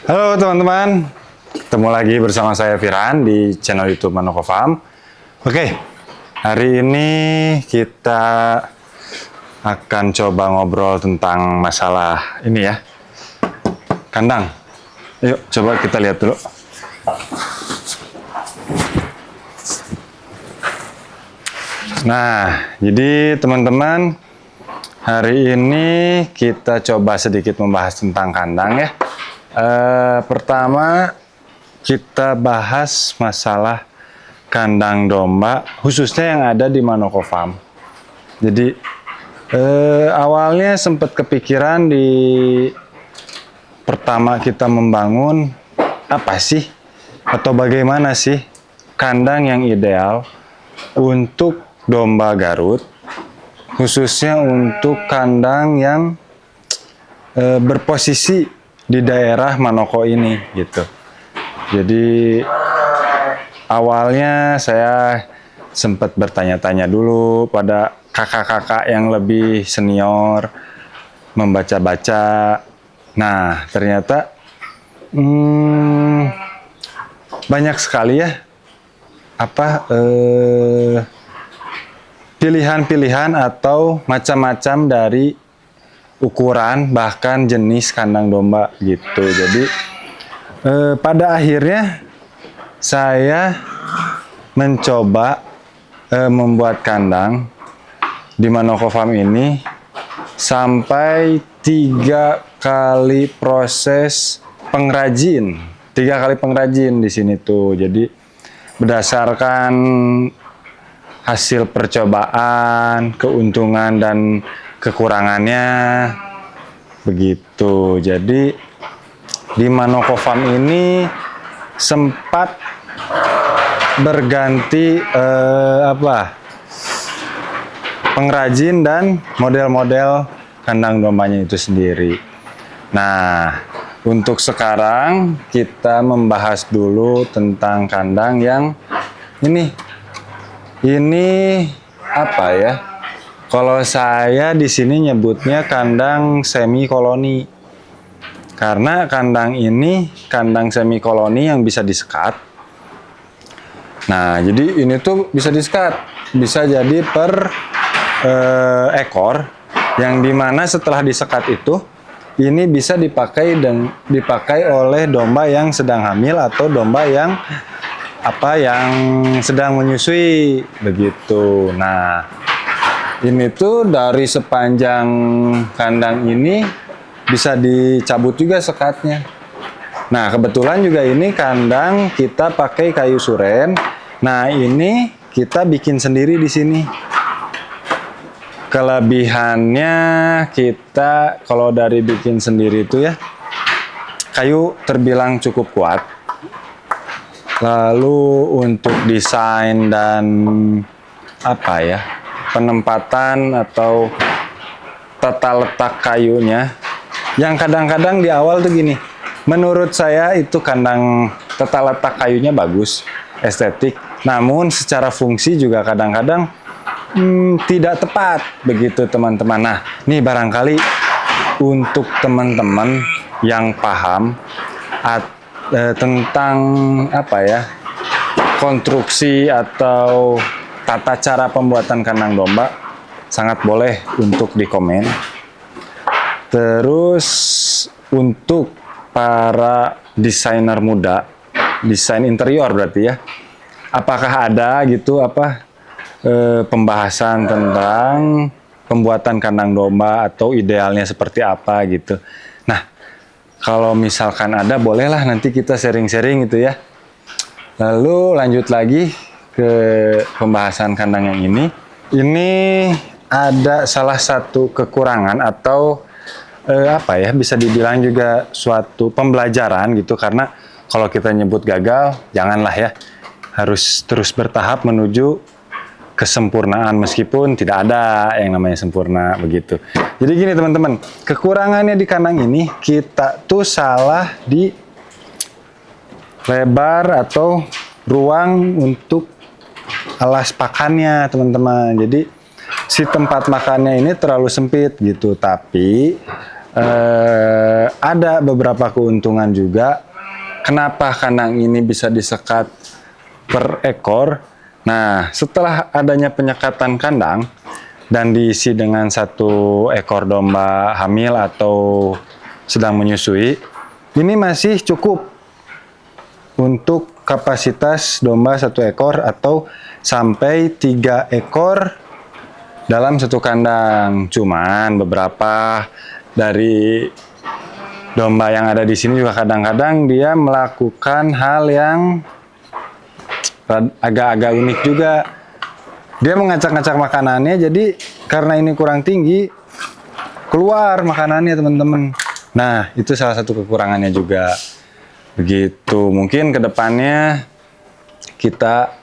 Halo teman-teman, ketemu lagi bersama saya Firan di channel YouTube Manoko Farm. Oke, hari ini kita akan coba ngobrol tentang masalah ini ya, kandang. Yuk coba kita lihat dulu. Nah, jadi teman-teman, hari ini kita coba sedikit membahas tentang kandang ya. Pertama kita bahas masalah kandang domba khususnya yang ada di Manoko Farm. Jadi awalnya sempat kepikiran di pertama kita membangun apa sih atau bagaimana sih kandang yang ideal untuk domba Garut, khususnya untuk kandang yang berposisi di daerah Manoko ini gitu. Jadi awalnya saya sempat bertanya-tanya dulu pada kakak-kakak yang lebih senior, membaca-baca. Nah ternyata banyak sekali ya pilihan-pilihan atau macam-macam dari ukuran bahkan jenis kandang domba gitu. Jadi pada akhirnya saya mencoba membuat kandang di Manoko Farm ini sampai 3 kali proses pengrajin, 3 kali pengrajin di sini tuh. Jadi berdasarkan hasil percobaan, keuntungan dan kekurangannya begitu. Jadi di Manoko Farm ini sempat berganti pengrajin dan model-model kandang dombanya itu sendiri. Nah, untuk sekarang kita membahas dulu tentang kandang yang ini apa ya? Kalau saya di sini nyebutnya kandang semi koloni. Karena kandang ini kandang semi koloni yang bisa disekat. Nah, jadi ini tuh bisa disekat. Bisa jadi per ekor, yang dimana setelah disekat itu ini bisa dipakai oleh domba yang sedang hamil atau domba yang sedang menyusui begitu. Nah, ini tuh dari sepanjang kandang ini bisa dicabut juga sekatnya. Nah, kebetulan juga ini kandang kita pakai kayu suren. Nah, ini kita bikin sendiri di sini. Kelebihannya kita kalau dari bikin sendiri itu ya, kayu terbilang cukup kuat. Lalu untuk desain dan penempatan atau tata letak kayunya yang kadang-kadang di awal tuh gini, menurut saya itu kandang tata letak kayunya bagus, estetik, namun secara fungsi juga kadang-kadang tidak tepat begitu teman-teman. Nah, nih barangkali untuk teman-teman yang paham tentang konstruksi atau tata cara pembuatan kandang domba, sangat boleh untuk dikomen. Terus untuk para desainer muda, desain interior berarti ya, apakah ada gitu pembahasan tentang pembuatan kandang domba atau idealnya seperti apa gitu. Nah, kalau misalkan ada, bolehlah nanti kita sharing-sharing gitu ya. Lalu lanjut lagi ke pembahasan kandang yang ini. Ini ada salah satu kekurangan atau bisa dibilang juga suatu pembelajaran gitu, karena kalau kita nyebut gagal, janganlah ya. Harus terus bertahap menuju kesempurnaan meskipun tidak ada yang namanya sempurna begitu. Jadi gini teman-teman, kekurangannya di kandang ini kita tuh salah di lebar atau ruang untuk alas pakannya teman-teman. Jadi si tempat makannya ini terlalu sempit gitu, tapi ada beberapa keuntungan juga. Kenapa kandang ini bisa disekat per ekor? Nah, setelah adanya penyekatan kandang dan diisi dengan 1 ekor domba hamil atau sedang menyusui, ini masih cukup untuk kapasitas domba 1 ekor atau sampai 3 ekor dalam 1 kandang. Cuman beberapa dari domba yang ada di sini juga kadang-kadang dia melakukan hal yang agak-agak unik juga. Dia mengacak-ngacak makanannya, jadi karena ini kurang tinggi, keluar makanannya teman-teman. Nah, itu salah satu kekurangannya juga. Begitu, mungkin kedepannya kita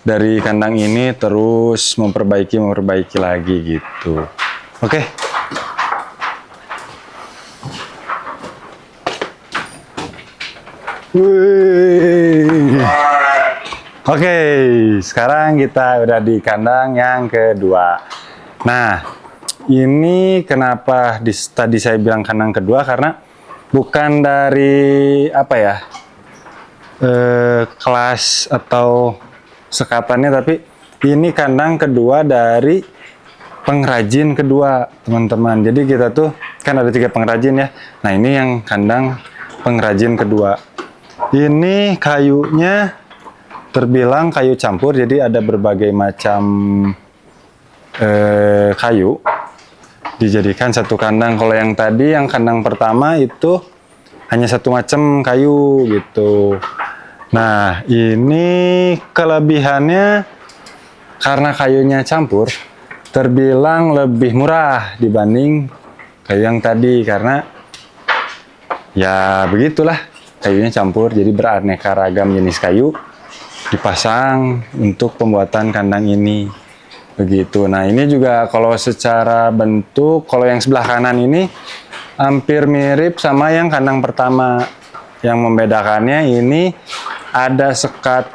dari kandang ini terus memperbaiki lagi gitu. Oke. Oke, sekarang kita udah di kandang yang kedua. Nah, ini kenapa tadi saya bilang kandang kedua, karena bukan dari apa ya, kelas atau sekatannya, tapi ini kandang kedua dari pengrajin kedua, teman-teman. Jadi kita tuh kan ada 3 pengrajin ya. Nah, ini yang kandang pengrajin kedua. Ini kayunya terbilang kayu campur, jadi ada berbagai macam kayu dijadikan 1 kandang. Kalau yang tadi, yang kandang pertama itu hanya 1 macam kayu gitu. Nah, ini kelebihannya karena kayunya campur, terbilang lebih murah dibanding kayu yang tadi, karena ya begitulah, kayunya campur, jadi beraneka ragam jenis kayu dipasang untuk pembuatan kandang ini. Begitu. Nah, ini juga kalau secara bentuk, kalau yang sebelah kanan ini hampir mirip sama yang kandang pertama. Yang membedakannya ini ada sekat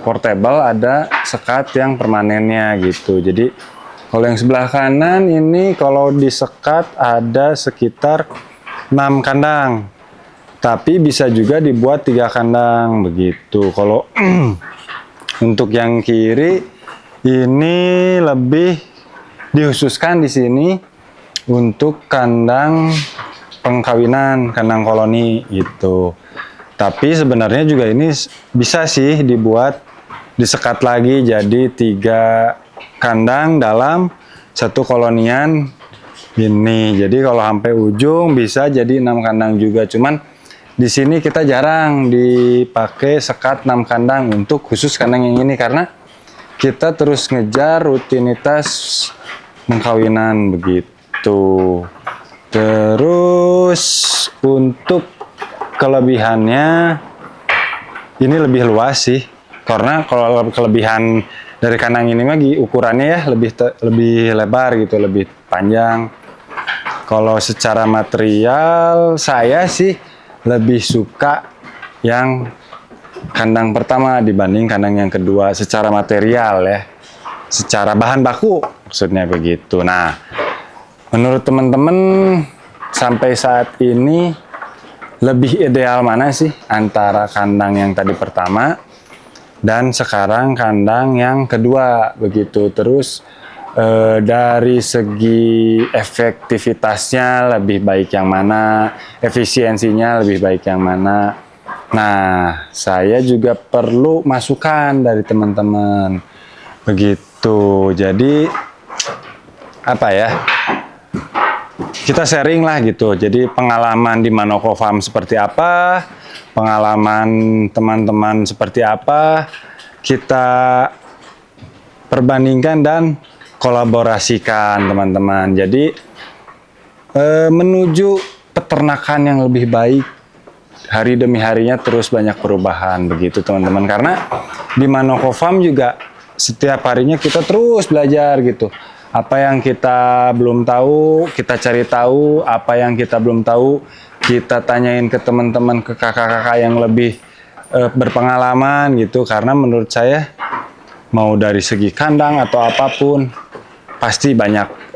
portable, ada sekat yang permanennya gitu. Jadi kalau yang sebelah kanan ini kalau disekat ada sekitar 6 kandang. Tapi bisa juga dibuat 3 kandang begitu. Kalau untuk yang kiri ini lebih dikhususkan di sini untuk kandang pengkawinan, kandang koloni gitu. Tapi sebenarnya juga ini bisa sih dibuat, disekat lagi jadi 3 kandang dalam 1 kolonian ini. Jadi kalau sampai ujung bisa jadi 6 kandang juga. Cuman di sini kita jarang dipakai sekat 6 kandang untuk khusus kandang yang ini, karena kita terus ngejar rutinitas pengkawinan begitu. Terus untuk kelebihannya ini lebih luas sih, karena kalau kelebihan dari kandang ini lagi ukurannya ya lebih lebar gitu, lebih panjang. Kalau secara material saya sih lebih suka yang kandang pertama dibanding kandang yang kedua secara material ya, secara bahan baku maksudnya begitu. Nah, menurut teman-teman sampai saat ini lebih ideal mana sih antara kandang yang tadi pertama dan sekarang kandang yang kedua begitu? Terus dari segi efektivitasnya lebih baik yang mana, efisiensinya lebih baik yang mana. Nah, saya juga perlu masukan dari teman-teman begitu. Jadi apa ya, kita sharing lah gitu. Jadi pengalaman di Manoko Farm seperti apa, pengalaman teman-teman seperti apa, kita perbandingkan dan kolaborasikan teman-teman. Jadi menuju peternakan yang lebih baik, hari demi harinya terus banyak perubahan begitu teman-teman. Karena di Manoko Farm juga setiap harinya kita terus belajar gitu. Apa yang kita belum tahu, kita cari tahu. Apa yang kita belum tahu, kita tanyain ke teman-teman, ke kakak-kakak yang lebih berpengalaman gitu. Karena menurut saya, mau dari segi kandang atau apapun, pasti banyak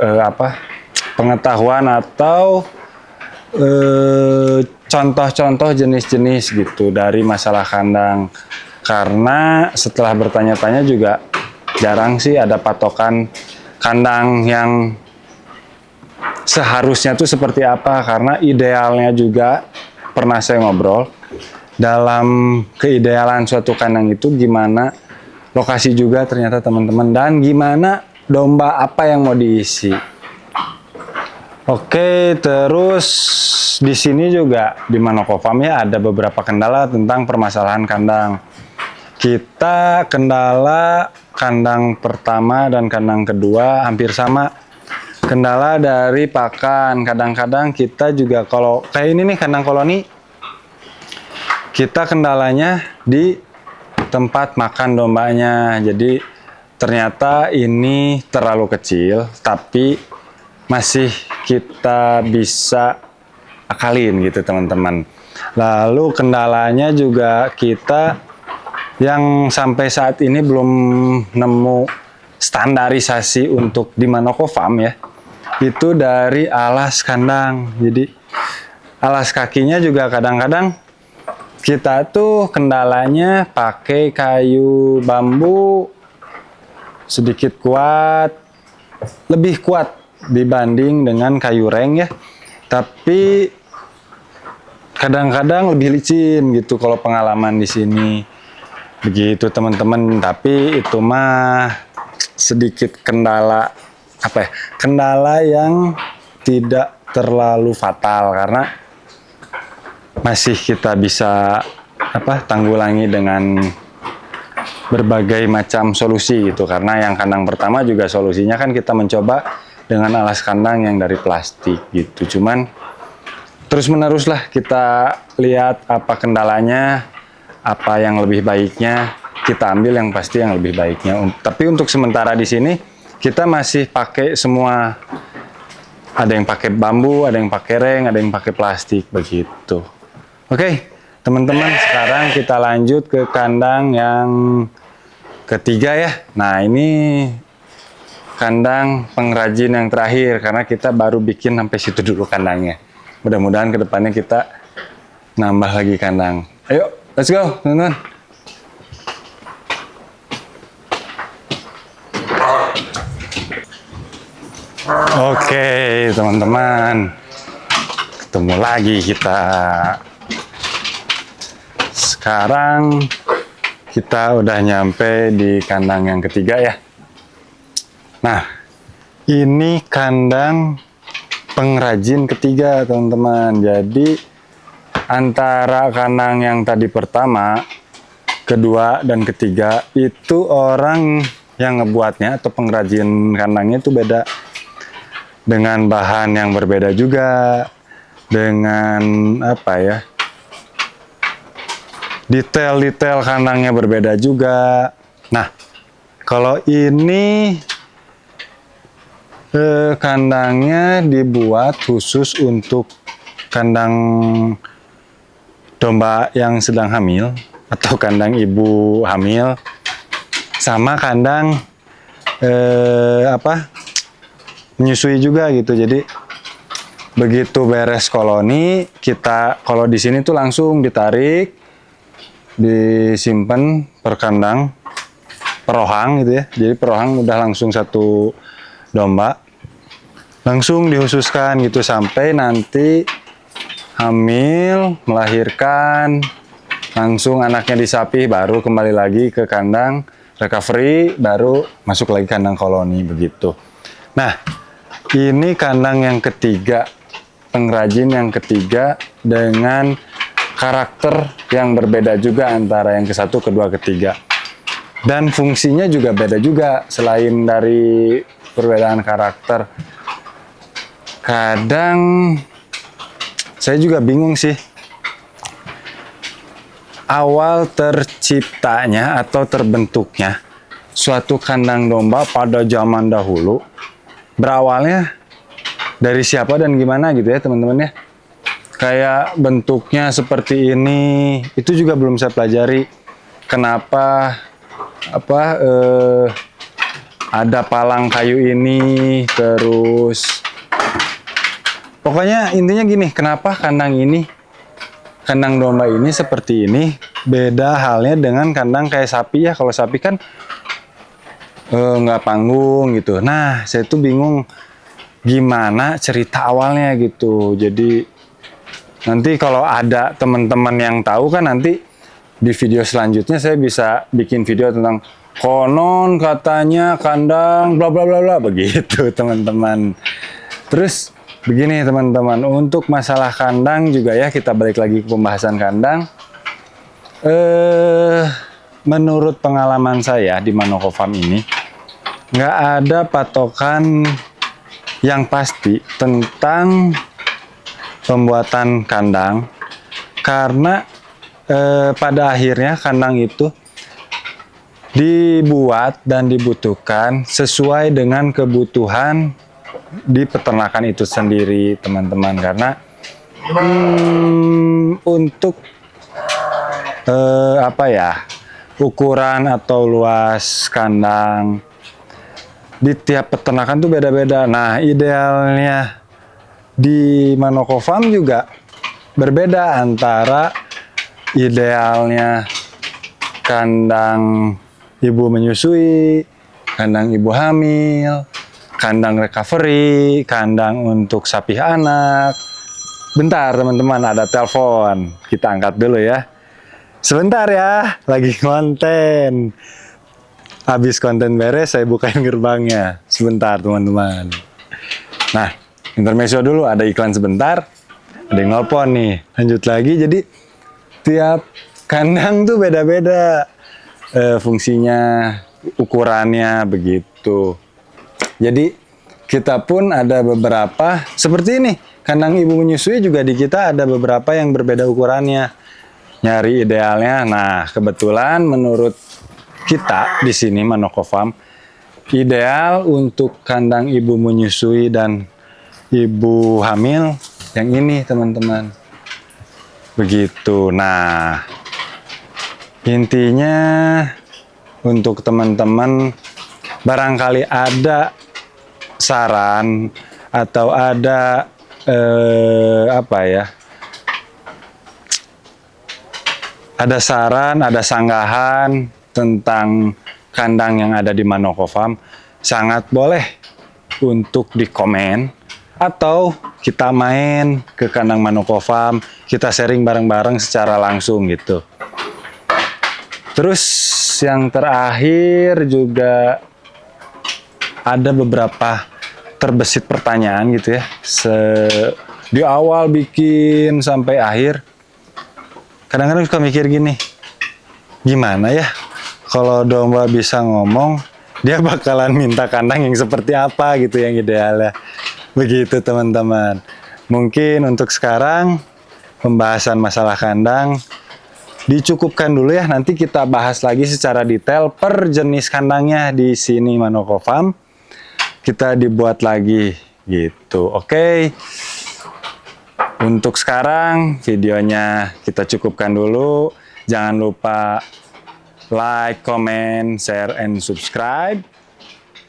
pengetahuan atau contoh-contoh jenis-jenis gitu dari masalah kandang. Karena setelah bertanya-tanya juga jarang sih ada patokan kandang yang seharusnya tuh seperti apa. Karena idealnya juga pernah saya ngobrol, dalam keidealan suatu kandang itu gimana lokasi juga ternyata teman-teman, dan gimana domba apa yang mau diisi. Oke, terus di sini juga di Manoko Farm ya ada beberapa kendala tentang permasalahan kandang. Kita kendala kandang pertama dan kandang kedua hampir sama. Kendala dari pakan. Kadang-kadang kita juga kalau kayak ini nih kandang koloni, kita kendalanya di tempat makan dombanya. Jadi ternyata ini terlalu kecil, tapi masih kita bisa akalin gitu teman-teman. Lalu kendalanya juga kita yang sampai saat ini belum nemu standarisasi untuk di Manoko Farm ya, itu dari alas kandang. Jadi alas kakinya juga kadang-kadang kita tuh kendalanya pakai kayu bambu sedikit kuat, lebih kuat dibanding dengan kayu reng ya, tapi kadang-kadang lebih licin gitu kalau pengalaman di sini begitu teman-teman. Tapi itu mah sedikit kendala apa ya, kendala yang tidak terlalu fatal karena masih kita bisa tanggulangi dengan berbagai macam solusi gitu. Karena yang kandang pertama juga solusinya kan kita mencoba dengan alas kandang yang dari plastik gitu. Cuman terus menerus lah kita lihat apa kendalanya, apa yang lebih baiknya, kita ambil yang pasti yang lebih baiknya. Tapi untuk sementara di sini kita masih pakai semua, ada yang pakai bambu, ada yang pakai reng, ada yang pakai plastik begitu. Oke, teman-teman, sekarang kita lanjut ke kandang yang ketiga ya. Nah, ini kandang pengrajin yang terakhir karena kita baru bikin sampai situ dulu kandangnya. Mudah-mudahan kedepannya kita nambah lagi kandang. Ayo, let's go, teman-teman. Oke, teman-teman, ketemu lagi kita. Sekarang kita udah nyampe di kandang yang ketiga ya. Nah, ini kandang pengrajin ketiga, teman-teman. Jadi, antara kandang yang tadi pertama, kedua, dan ketiga, itu orang yang ngebuatnya atau pengrajin kandangnya itu beda. Dengan bahan yang berbeda juga. Dengan detail-detail kandangnya berbeda juga. Nah, kalau ini kandangnya dibuat khusus untuk kandang domba yang sedang hamil atau kandang ibu hamil, sama kandang menyusui juga gitu. Jadi begitu beres koloni, kita kalau di sini tuh langsung ditarik, disimpan per kandang, perohang gitu ya. Jadi perohang udah langsung satu domba, langsung dihususkan gitu sampai nanti hamil, melahirkan, langsung anaknya disapih, baru kembali lagi ke kandang recovery, baru masuk lagi kandang koloni begitu. Nah, ini kandang yang ketiga, pengrajin yang ketiga dengan karakter yang berbeda juga antara yang ke satu, kedua, ketiga. Dan fungsinya juga beda juga selain dari perbedaan karakter. Kadang saya juga bingung sih. Awal terciptanya atau terbentuknya suatu kandang domba pada zaman dahulu berawalnya dari siapa dan gimana gitu ya teman-teman ya. Kayak bentuknya seperti ini, itu juga belum saya pelajari. Kenapa ada palang kayu ini, terus Pokoknya intinya gini, kenapa kandang domba ini seperti ini, beda halnya dengan kandang kayak sapi ya. Kalau sapi kan nggak panggung gitu. Nah, saya tuh bingung gimana cerita awalnya gitu. Jadi nanti kalau ada teman-teman yang tahu kan nanti di video selanjutnya saya bisa bikin video tentang konon katanya kandang bla bla bla bla begitu teman-teman. Terus begini teman-teman, untuk masalah kandang juga ya, kita balik lagi ke pembahasan kandang. Menurut pengalaman saya di Manoko Farm ini, nggak ada patokan yang pasti tentang pembuatan kandang, karena pada akhirnya kandang itu dibuat dan dibutuhkan sesuai dengan kebutuhan di peternakan itu sendiri teman-teman. Karena untuk ukuran atau luas kandang di tiap peternakan tuh beda-beda. Nah, idealnya di Manoko Farm juga berbeda antara idealnya kandang ibu menyusui, kandang ibu hamil, kandang recovery, kandang untuk sapi anak. Bentar teman-teman, ada telepon. Kita angkat dulu ya. Sebentar ya, lagi konten. Habis konten beres, saya bukain gerbangnya. Sebentar teman-teman. Nah, intermezzo dulu, ada iklan sebentar. Ada yang nelpon nih. Lanjut lagi, jadi tiap kandang tuh beda-beda fungsinya, ukurannya begitu. Jadi kita pun ada beberapa seperti ini. Kandang ibu menyusui juga di kita ada beberapa yang berbeda ukurannya. Nyari idealnya. Nah, kebetulan menurut kita di sini Manoko Farm ideal untuk kandang ibu menyusui dan ibu hamil yang ini teman-teman. Begitu. Nah, intinya untuk teman-teman barangkali ada saran atau ada ada saran, ada sanggahan tentang kandang yang ada di Manoko Farm, sangat boleh untuk dikomen atau kita main ke kandang Manoko Farm, kita sharing bareng-bareng secara langsung gitu. Terus yang terakhir juga ada beberapa terbesit pertanyaan gitu ya. Di awal bikin sampai akhir, kadang-kadang suka mikir gini, gimana ya kalau domba bisa ngomong, dia bakalan minta kandang yang seperti apa gitu yang idealnya. Begitu teman-teman. Mungkin untuk sekarang pembahasan masalah kandang dicukupkan dulu ya. Nanti kita bahas lagi secara detail per jenis kandangnya di sini Manoko Farm. Kita dibuat lagi gitu. Oke. Untuk sekarang videonya kita cukupkan dulu. Jangan lupa like, comment, share, and subscribe.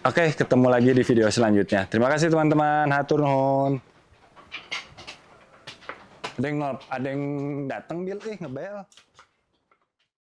Oke, ketemu lagi di video selanjutnya. Terima kasih teman-teman. Hatur nuhun. Ada yang datang bil, ngebel.